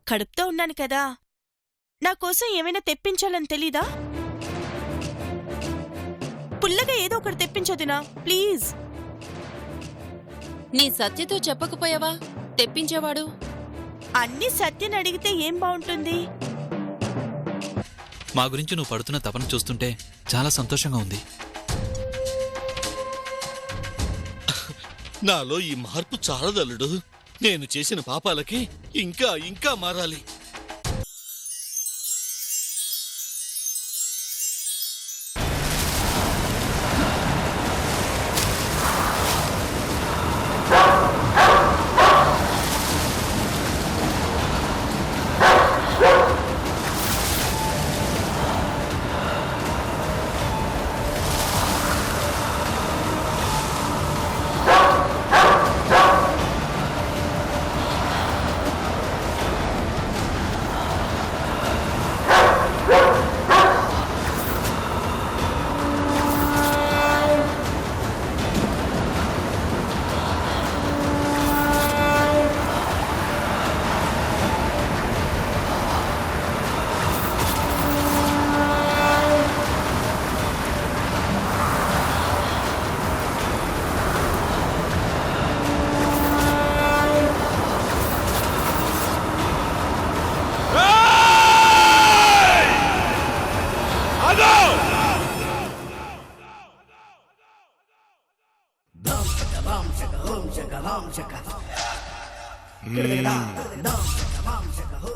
కడుపుతో ఉన్నాను కదా, నా కోసం ఏమైనా తెప్పించాలని తెలీదా? పుల్లగా ఏదో ఒకటి తెప్పించదునా ప్లీజ్. నీ సత్యతో చెప్పకపోయావా తెప్పించేవాడు? అన్ని సత్యని అడిగితే ఏం బాగుంటుంది? మా గురించి నువ్వు పడుతున్న తపన చూస్తుంటే చాలా సంతోషంగా ఉంది. నాలో ఈ మార్పు చాలదల్లుడు. నేను చేసిన పాపాలకి ఇంకా ఇంకా మారాలి.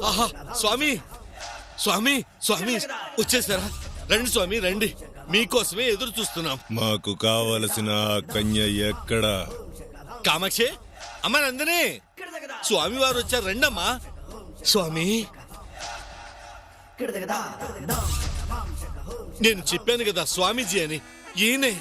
ఆహా, స్వామి స్వామి స్వామి వచ్చేసారా? రండి స్వామి రండి, మీకోసమే ఎదురు చూస్తున్నాం. మాకు కావలసిన కన్య ఎక్కడ? కామాక్షి, అమ్మ నందిని, స్వామి వారు వచ్చారు, రండమ్మా. స్వామి, నేను చెప్పాను కదా స్వామీజీ అని, ఈయనే.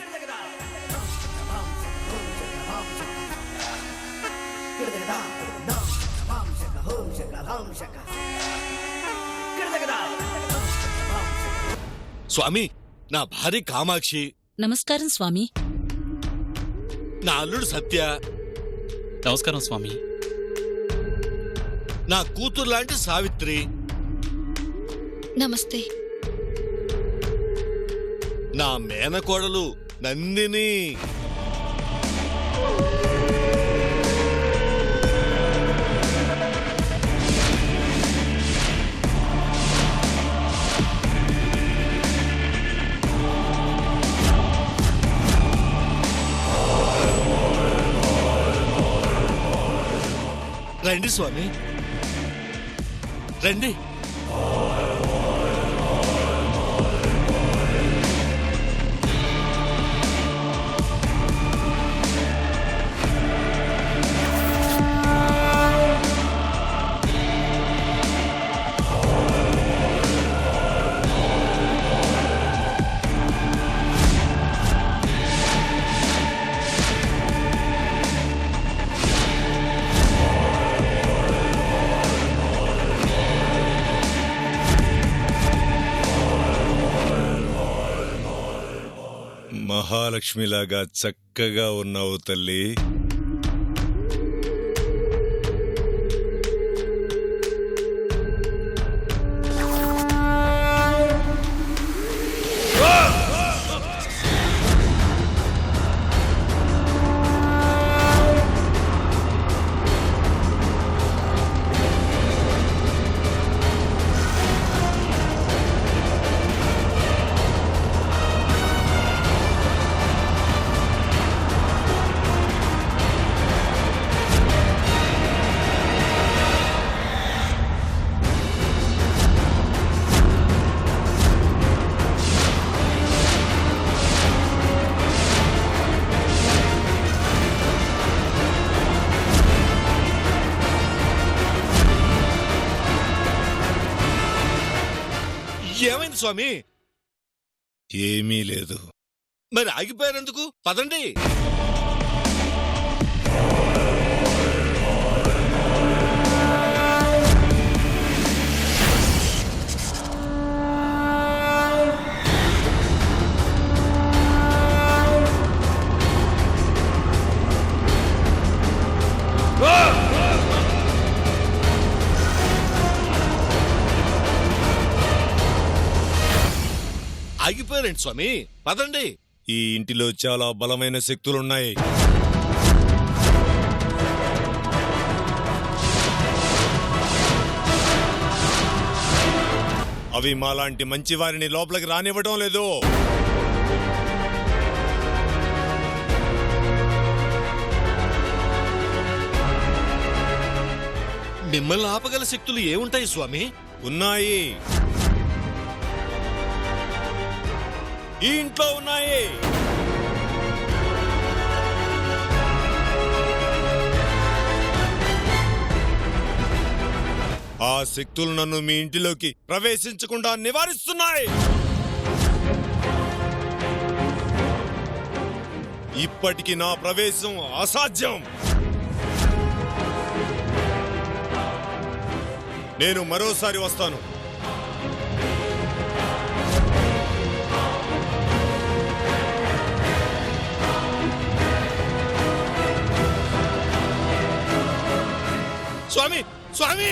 స్వామి, నా భార్య కామాక్షి. నమస్కారం స్వామి. నా అల్లుడు సత్య. నమస్కారం స్వామి. నా కూతురు లాంటి సావిత్రి. నమస్తే. నా మేనకోడలు నందిని. రండి స్వామి రండి. మహాలక్ష్మిలాగా చక్కగా ఉన్నావు తల్లి. ఏమైంది స్వామి? ఏమీ లేదు. మరి ఆగిపోయారెందుకు? పదండి. ఆగిపోయారండి స్వామి, పదండి. ఈ ఇంటిలో చాలా బలమైన శక్తులున్నాయి. అవి మాలాంటి మంచి వారిని లోపలికి రానివ్వటం లేదు. మిమ్మల్ని ఆపగల శక్తులు ఏముంటాయి స్వామి? ఉన్నాయి, ఈ ఇంట్లో ఉన్నాయి. ఆ శక్తులు నన్ను మీ ఇంటిలోకి ప్రవేశించకుండా నివారిస్తున్నాయి. ఇప్పటికి నా ప్రవేశం అసాధ్యం. నేను మరోసారి వస్తాను. స్వామి, స్వామి!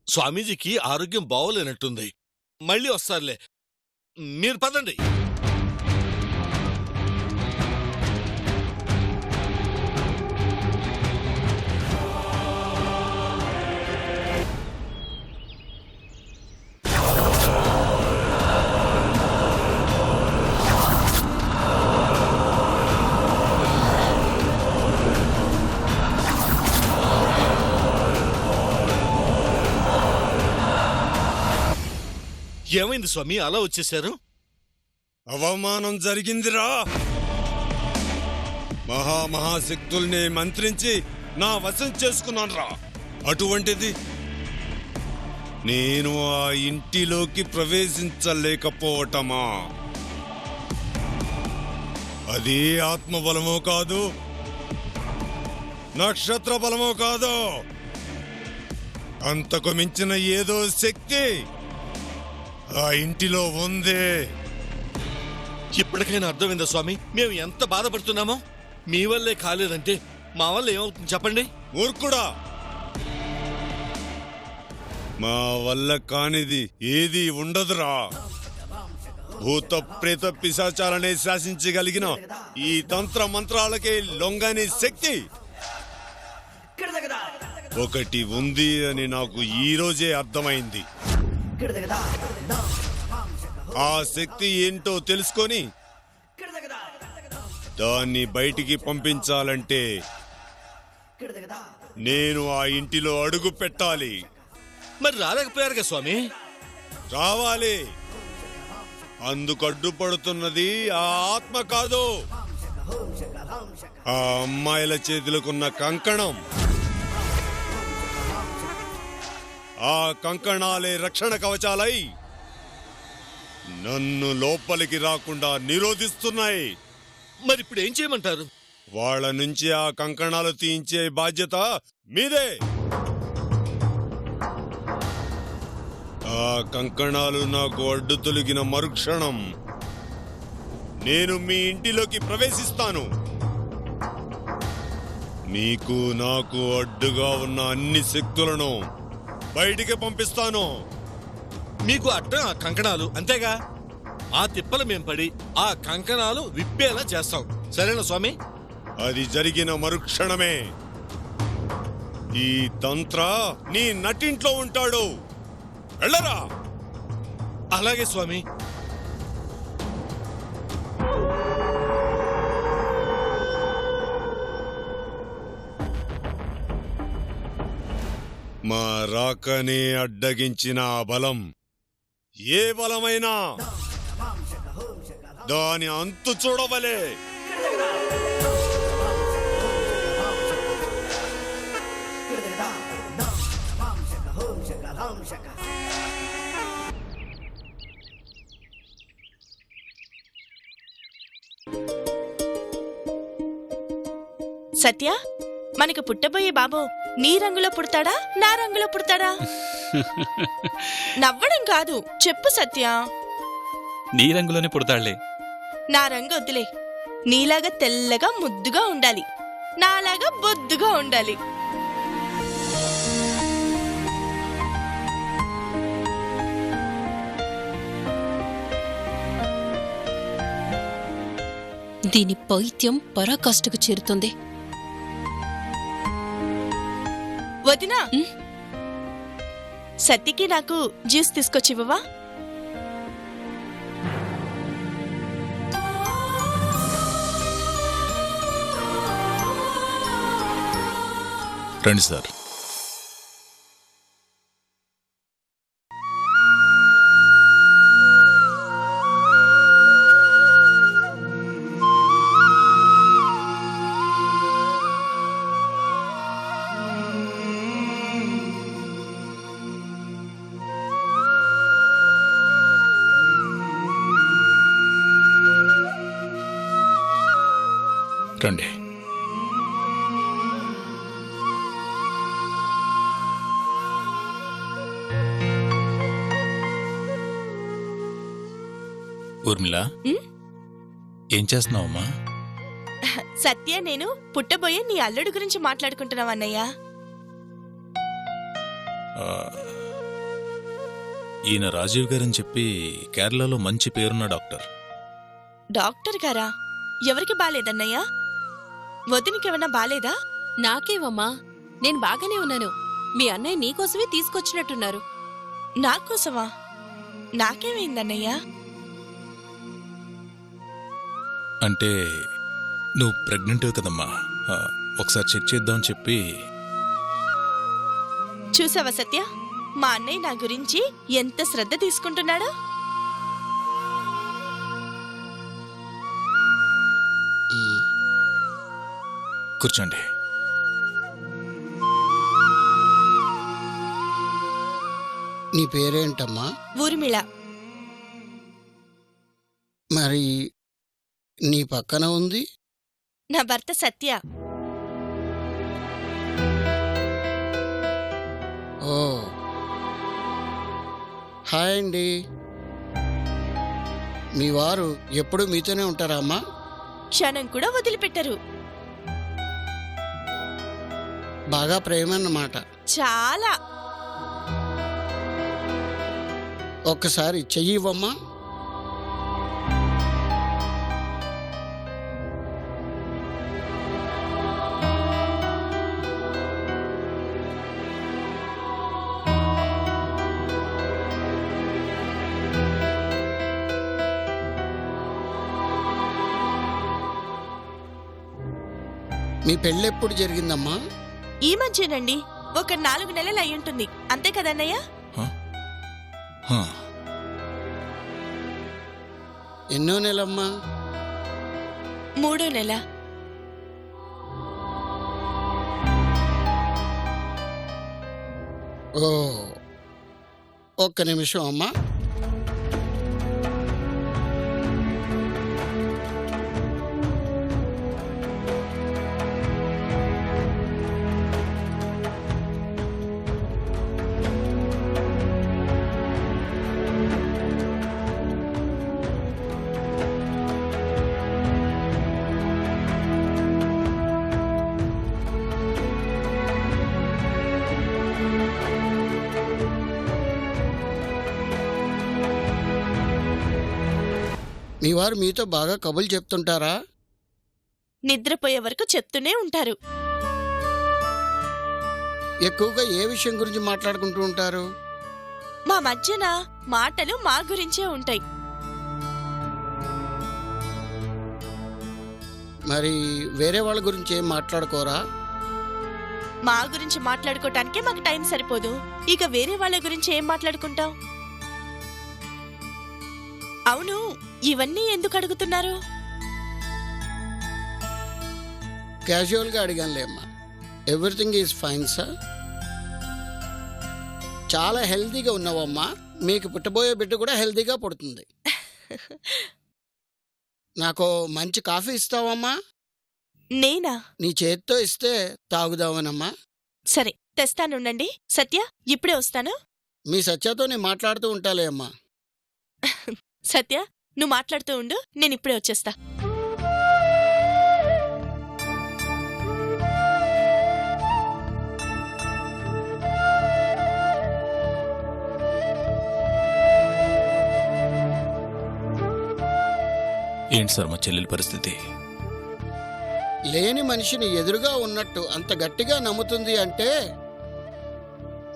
స్వామీజీకి ఆరోగ్యం బాగోలేనట్టుంది. మళ్ళీ వస్తారులే, మీరు పదండి. ఏమైంది స్వామి, అలా వచ్చేశారు? అవమానం జరిగిందిరా. మహాశక్తుల్ని మంత్రించి నా వశం చేసుకున్నానురా. అటువంటిది నేను ఆ ఇంటిలోకి ప్రవేశించలేకపోవటమా? అది ఆత్మబలమో కాదు, నక్షత్ర బలమో కాదు, అంతకు మించిన ఏదో శక్తి ఆ ఇంటిలో ఉంది. ఇప్పటికైనా అర్థమైందా స్వామి మేము ఎంత బాధపడుతున్నామో? మీ వల్లే కాలేదంటే మా వల్ల ఏమవుతుంది చెప్పండి? మూర్ఖుడా, మా వల్ల కానిది ఏది ఉండదురా. భూత ప్రేత పిశాచాలనే శాసించగలిగిన ఈ తంత్ర మంత్రాలకే లొంగని శక్తి ఒకటి ఉంది అని నాకు ఈ రోజే అర్థమైంది. ఆ శక్తి ఏంటో తెలుసుకొని దాన్ని బయటికి పంపించాలంటే నేను ఆ ఇంటిలో అడుగు పెట్టాలి. మరి రాలేకపోయారుగా స్వామి? రావాలి. అందుకు అడ్డుపడుతున్నది ఆ ఆత్మ కాదు, ఆ అమ్మాయిల చేతులకున్న కంకణం. ఆ కంకణాలే రక్షణ కవచాలై నన్ను లోపలికి రాకుండా నిరోధిస్తున్నాయి. మరి ఇప్పుడు ఏం చేయమంటారు? వాళ్ళ నుంచి ఆ కంకణాలు తీయించే బాధ్యత మీదే. ఆ కంకణాలు నాకు అడ్డు తొలగిన మరుక్షణం నేను మీ ఇంటిలోకి ప్రవేశిస్తాను. మీకు నాకు అడ్డుగా ఉన్న అన్ని శక్తులను బయటికి పంపిస్తాను. మీకు అడ్డం ఆ కంకణాలు అంతేగా? ఆ తిప్పలు మేం పడి ఆ కంకణాలు విప్పేలా చేస్తాం, సరేనా స్వామి? అది జరిగిన మరుక్షణమే ఈ తంత్ర నీ నటింట్లో ఉంటాడు. వెళ్ళరా. అలాగే స్వామి. మా రాకనే అడ్డగించిన ఆ బలం ఏ బలమైనా దాని అంతు చూడవలే. సత్య, మనకు పుట్టబోయే బాబు నీ రంగులో పుడతాడా నా రంగులో పుడతాడా? నవ్వడం కాదు, చెప్పు సత్య. నీ రంగులోనే పుడతాళ్లే. నా రంగు వద్దులే. నీలాగా తెల్లగా ముద్దుగా ఉండాలి, నాలాగా బొద్దుగా ఉండాలి. దీని పైత్యం పరాకాష్ఠకు చేరుతుంది. వదినా, సత్యకి నాకు జ్యూస్ తీసుకొచ్చివ్వవా? రండి సార్. రండి. ఊర్మిళ, ఏం చేస్తున్నావమ్మా? సత్య, నేను పుట్టబోయే నీ అల్లుడు గురించి మాట్లాడుకుంటున్నావు అన్నయ్య. ఈయన రాజీవ్ గారని చెప్పి కేరళలో మంచి పేరున్న డాక్టర్. డాక్టర్ గారా? ఎవరికి బాలేదన్నయ్యా? వదినికేమన్నా బాలేదా? నాకేవమ్మా, నేను బాగానే ఉన్నాను. మీ అన్నయ్య నీకోసమే తీసుకొచ్చినట్టున్నారు. నాకోసమా? నాకేమైందన్నయ్యా? అంటే నువ్వు ప్రెగ్నెంట్ కదమ్మా, ఒకసారి చెక్ చేద్దామని చెప్పి. చూసావా సత్య, మా అన్నయ్య నా గురించి ఎంత శ్రద్ధ తీసుకుంటున్నాడో. కూర్చోండి. నీ పేరేంటమ్మా? ఊర్మిళ. మరి నీ పక్కన ఉంది? నా భర్త సత్య. ఓ, హాయ్ అండి. మీ వారు ఎప్పుడు మీతోనే ఉంటారా అమ్మా? క్షణం కూడా వదిలిపెట్టరు. బాగా ప్రేమ అన్నమాట. చాలా. ఒక్కసారి చెయ్యి ఇవ్వమ్మా. మీ పెళ్ళెప్పుడు జరిగిందమ్మా? ఈ మధ్యనండి, ఒక 4 నెలలు అయ్యుంటుంది. అంతే కదన్నయ్య? ఎన్నో నెలమ్మా? 3వ నెల. ఓ, ఒక్క నిమిషం అమ్మా. మీ వారు మీతో బాగా కబుర్లు చెప్తుంటారా? నిద్రపోయే వరకు చెప్తూనే ఉంటారు. ఎక్కువగా ఏ విషయం గురించి మాట్లాడుకుంటూ ఉంటారు? మా మధ్యన మాటలు మా గురించే ఉంటాయి. మరి వేరే వాళ్ళ గురించి ఏం మాట్లాడుకోరా? మా గురించి మాట్లాడుకోవటానికే మాకు టైం సరిపోదు, ఇక వేరే వాళ్ళ గురించి ఏం మాట్లాడుకుంటాం? అవును, ఇవన్నీ ఎందుకు అడుగుతున్నారు? క్యాజువల్గా అడిగానులేమ్మా. Everything is fine sir. చాలా హెల్తీగా ఉన్నావమ్మా. మీకు పుట్టబోయే బిడ్డ కూడా హెల్తీగా పుడుతుంది. నాకు మంచి కాఫీ ఇస్తావమ్మా? నేనా? నీ చేత్తో ఇస్తే తాగుదామనమ్మా. సరే, తెస్తానుండండి. సత్య, ఇప్పుడే వస్తాను. మీ సత్యతో నేను మాట్లాడుతూ ఉంటాలే అమ్మా. సత్య, నువ్వు మాట్లాడుతూ ఉండు, నేను ఇప్పుడే వచ్చేస్తా. ఏంటి సార్ మా చెల్లెలి పరిస్థితి? లేని మనిషిని ఎదురుగా ఉన్నట్టు అంత గట్టిగా నమ్ముతుంది అంటే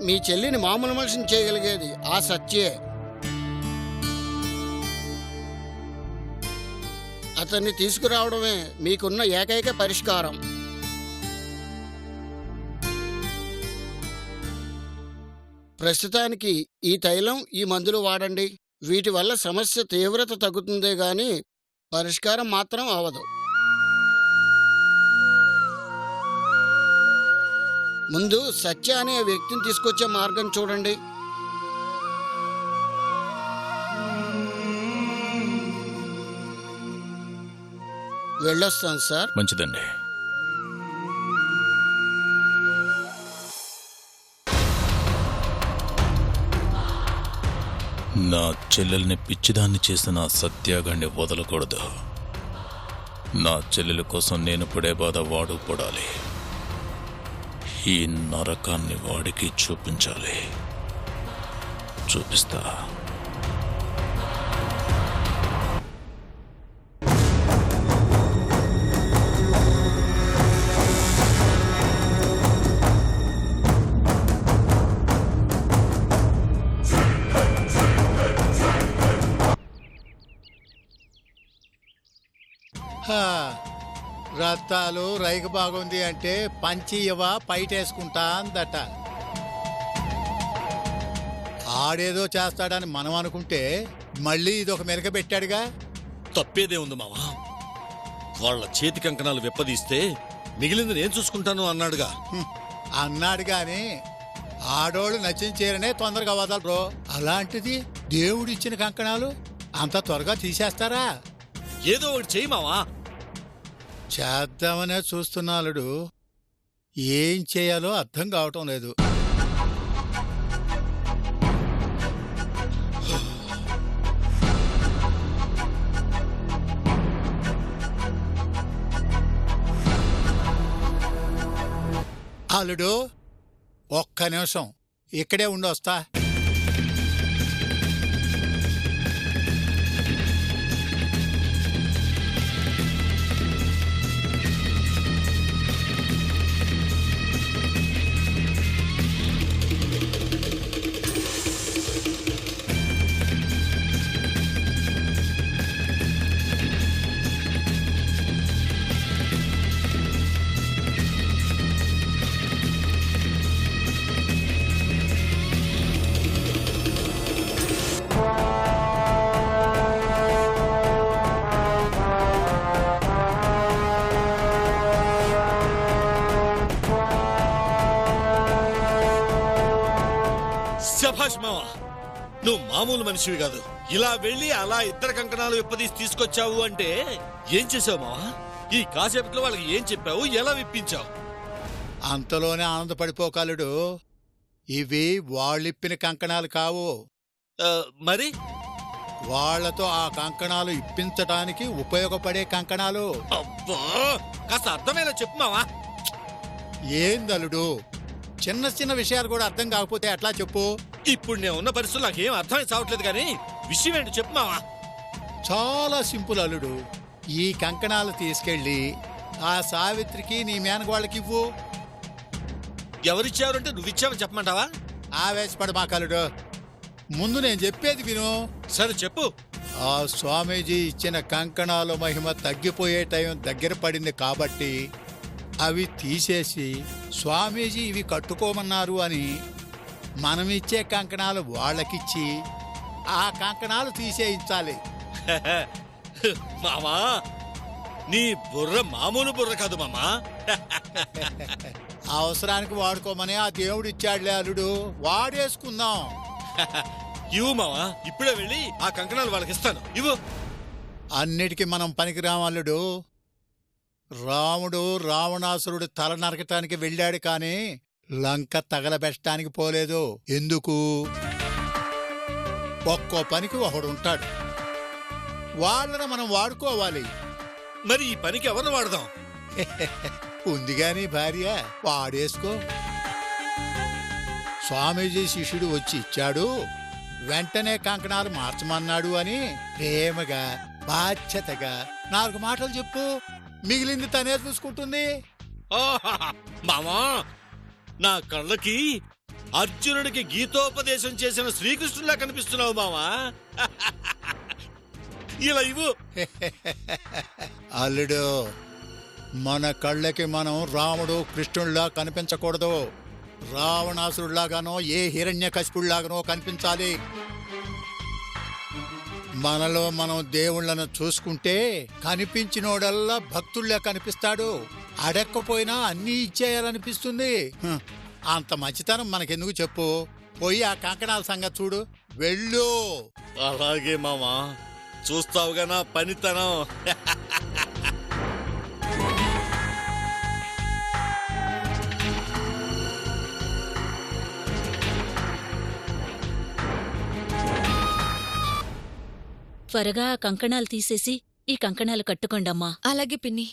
మీ చెల్లిని మామూలు మనిషిని చేయగలిగేది ఆ సత్యే. అతన్ని తీసుకురావడమే మీకున్న ఏకైక పరిష్కారం. ప్రస్తుతానికి ఈ తైలం, ఈ మందులు వాడండి. వీటి వల్ల సమస్య తీవ్రత తగ్గుతుందే గాని పరిష్కారం మాత్రం అవదు. ముందు సత్య అనే వ్యక్తిని తీసుకొచ్చే మార్గం చూడండి. వెళ్ళొస్తాను సార్. మంచిదండి. నా చెల్లెల్ని పిచ్చిదాన్ని చేసిన సత్యాగాన్ని వదలకూడదు. నా చెల్లెల కోసం నేను పడే బాధ వాడు పడాలి. ఈ నరకాన్ని వాడికి చూపించాలి. చూపిస్తా. రత్తాలు రైకు బాగుంది అంటే పంచి ఇవ్వ పైటేసుకుంటా అందట. ఆడేదో చేస్తాడని మనం అనుకుంటే మళ్ళీ ఇదొక మెరక పెట్టాడుగా. తప్పేదే ఉంది మావా. వాళ్ళ చేతి కంకణాలు విప్పదీస్తే మిగిలింది నేను చూసుకుంటాను అన్నాడుగా. అన్నాడు గాని ఆడోళ్ళు నచ్చిన చీరనే తొందరగా వదలరు. అలాంటిది దేవుడిచ్చిన కంకణాలు అంత త్వరగా తీసేస్తారా? ఏదో ఒకటి చెయ్యి మావా. చేద్దామనే చూస్తున్నాడు. ఏం చేయాలో అర్థం కావటం లేదు. అల్లుడు, ఒక్క నిమిషం ఇక్కడే ఉండొస్తా. శభాష్ మావా, నువ్వు మామూలు మనిషివి కాదు. ఇలా వెళ్ళి అలా ఇద్దరు కంకణాలు విప్పదీసి తీసుకొచ్చావు అంటే ఏం చేసావు మావా? ఈ కాసేపట్లో వాళ్ళకి ఏం చెప్పావు, ఎలా విప్పించావు? అంతలోనే ఆనందపడిపోకలుడు. ఇవి వాళ్ళిప్పిన కంకణాలు కావు. మరి వాళ్లతో ఆ కంకణాలు ఇప్పించటానికి ఉపయోగపడే కంకణాలు. అబ్బా, కాస్త అర్థమేలా చెప్పు మావా. ఏందలుడు, చిన్న చిన్న విషయాలు కూడా అర్థం కాకపోతే ఎట్లా చెప్పు? ఇప్పుడు నేను ఉన్న పరిస్థితులు నాకేం అర్థమై చావట్లేదు కానీ విషయం ఏంటి చెప్పు మావా. చాలా సింపుల్ అల్లుడు. ఈ కంకణాలు తీసుకెళ్ళి ఆ సావిత్రికి నీ మేనగోళ్ళకి ఇవ్వు. ఎవరిచ్చారు అంటే నువ్విచ్చావని చెప్పమంటావా? ఆవేశపడు మా కలుడు. ముందు నేను చెప్పేది విను. సరే చెప్పు. ఆ స్వామీజీ ఇచ్చిన కంకణాల మహిమ తగ్గిపోయే టైం దగ్గర పడింది కాబట్టి అవి తీసేసి స్వామీజీ ఇవి కట్టుకోమన్నారు అని మనమిచ్చే కంకణాలు వాళ్ళకిచ్చి ఆ కంకణాలు తీసేయించాలి. మామా, నీ బుర్ర మామూలు బుర్ర కాదు మామా. అవసరానికి వాడుకోమని ఆ దేవుడు ఇచ్చాడులే అల్లుడు, వాడేసుకుందాం. ఇవ్వు మావా, ఇప్పుడే వెళ్ళి ఆ కంకణాలు వాళ్ళకి ఇస్తాను. ఇవ్వు. అన్నిటికీ మనం పనికిరాం అల్లుడు. రాముడు రావణాసురుడు తల నరకటానికి వెళ్ళాడు కానీ లంక తగలబెట్టడానికి పోలేదు. ఎందుకు? ఒక్కో పనికి ఒకడు ఉంటాడు. వాళ్ళని మనం వాడుకోవాలి. మరి ఈ పనికి ఎవరిని వాడదాం? ఉందిగాని భార్య, వాడేసుకో. స్వామీజీ శిష్యుడు వచ్చి ఇచ్చాడు, వెంటనే కంకణాలు మార్చమన్నాడు అని ప్రేమగా బాధ్యతగా 4 మాటలు చెప్పు, మిగిలింది తనే చూసుకుంటుంది. ఆహా! మామా, నా కళ్ళకి అర్జునుడికి గీతోపదేశం చేసిన శ్రీకృష్ణులా కనిపిస్తున్నావు మామా. ఇలా ఇవ్వు. అల్లుడు, మన కళ్ళకి మనం రాముడు కృష్ణుడిలా కనిపించకూడదు. రావణాసురుడిలాగానో ఏ హిరణ్యకశిపుడిలాగానో కనిపించాలి. మనలో మనం దేవుళ్ళను చూసుకుంటే కనిపించినోడల్లా భక్తుల్లా కనిపిస్తాడు. అడక్కపోయినా అన్నీ ఇచ్చేయాలనిపిస్తుంది. అంత మంచితనం మనకెందుకు చెప్పు? పోయి ఆ కంకణాల సంగతి చూడు, వెళ్ళు. అలాగే మామా, చూస్తావుగా నా పనితనం. త్వరగా ఆ కంకణాలు తీసేసి ఈ కంకణాలు కట్టుకోండమ్మా. అలాగే పిన్ని.